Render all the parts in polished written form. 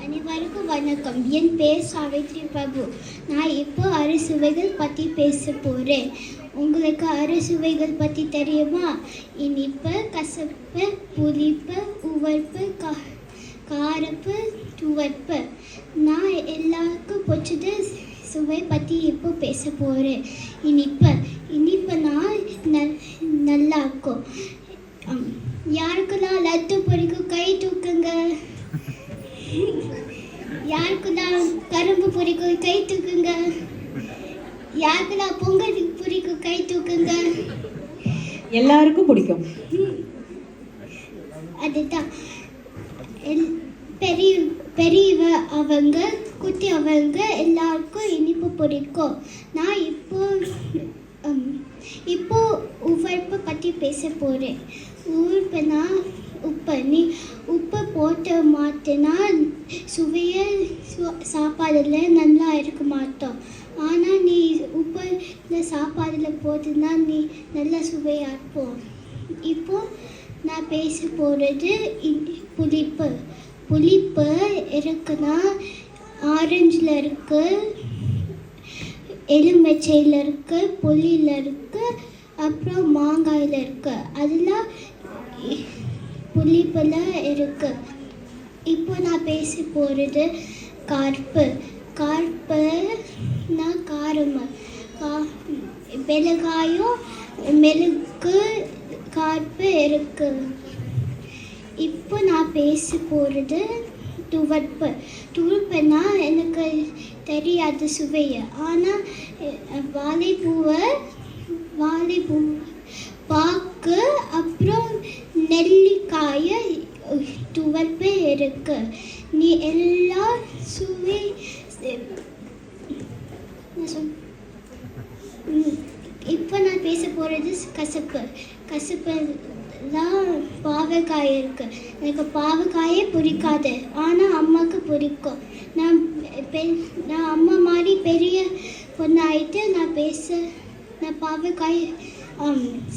அனைவருக்கும் வணக்கம். என் பேர் சாவித்ரி பிரபு. நான் இப்போ அறுசுவைகள் பற்றி பேச போகிறேன். உங்களுக்கு அறுசுவைகள் பற்றி தெரியுமா? இனிப்பு, கசப்பு, புளிப்பு, உவர்ப்பு, காரப்பு, துவர்ப்பு. நான் எல்லாருக்கும் பிடிச்சது சுவை பற்றி இப்போ பேச போகிறேன். இனிப்புனா நல்லா இருக்கும். யாருக்கெல்லாம் லட்டு பிடிக்கும் கை தூக்குங்க. யாருக்கெல்லாம் கரும்பு பிடிக்கும் கை தூக்குங்க. யாருக்கெல்லாம் பொங்கல் பிடிக்கும் கை தூக்குங்க. எல்லாருக்கும் பிடிக்கும். அதுதான் பெரியவ அவங்க குட்டி அவங்க எல்லாருக்கும் இனிப்பு பிடிக்கும். நான் இப்போ உவர்ப்பு பற்றி பேச போகிறேன். உவர்ப்புனா உப்பு. நீ உப்பு போட்டு மாற்றினா சுவைய சாப்பாடில் நல்லா இருக்க மாட்டோம். ஆனால் நீ உப்பு சாப்பாடில் போட்டுனா நீ நல்லா சுவையாக இருப்போம். இப்போது நான் பேச போகிறது புளிப்பு. புளிப்பு இருக்குன்னா ஆரஞ்சில் இருக்குது, எலுமிச்சையில் இருக்குது, புளியில் இருக்குது, அப்புறம் மாங்காயில் இருக்குது. அதெல்லாம் புளிப்பில் இருக்குது. இப்போ நான் பேச போகிறது கார்ப்பு. கார்ப்புனா காரம். மிளகாயும் மெழுகு கார்ப்பு இருக்குது. இப்போ நான் பேச போகிறது துவர்ப்பு. துவர்ப்புனா எனக்கு தெரியாது சுவையை. ஆனால் வாழைப்பூவை பாக்கு அப்புறம் நெல்லிக்காயை துவர்ப்பு இருக்கு. நீ எல்லா சுவை இப்போ நான் பேச போகிறது கசப்புலாம் பாவக்காய் இருக்கு. எனக்கு பாவக்காயே பிடிக்காது, ஆனால் அம்மாவுக்கு பிடிக்கும். நான் அம்மா மாதிரி பெரிய பொண்ணாயிட்டு நான் பாவக்காய்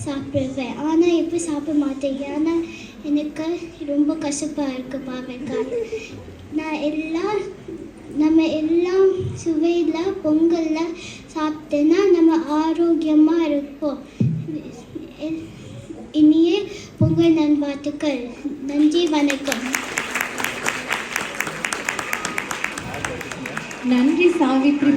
சாப்பிடுவேன். ஆனால் இப்போ சாப்பிட மாட்டேன். ஏன்னா எனக்கு ரொம்ப கசப்பாக இருக்குது பாவக்காய். நம்ம எல்லாம் சுவையில் பொங்கலில் சாப்பிட்டேன்னா நம்ம ஆரோக்கியமாக இருப்போம். இனிய பொங்கல் நல்வாழ்த்துக்கள். நன்றி, வணக்கம். நன்றி சாவித்ரி.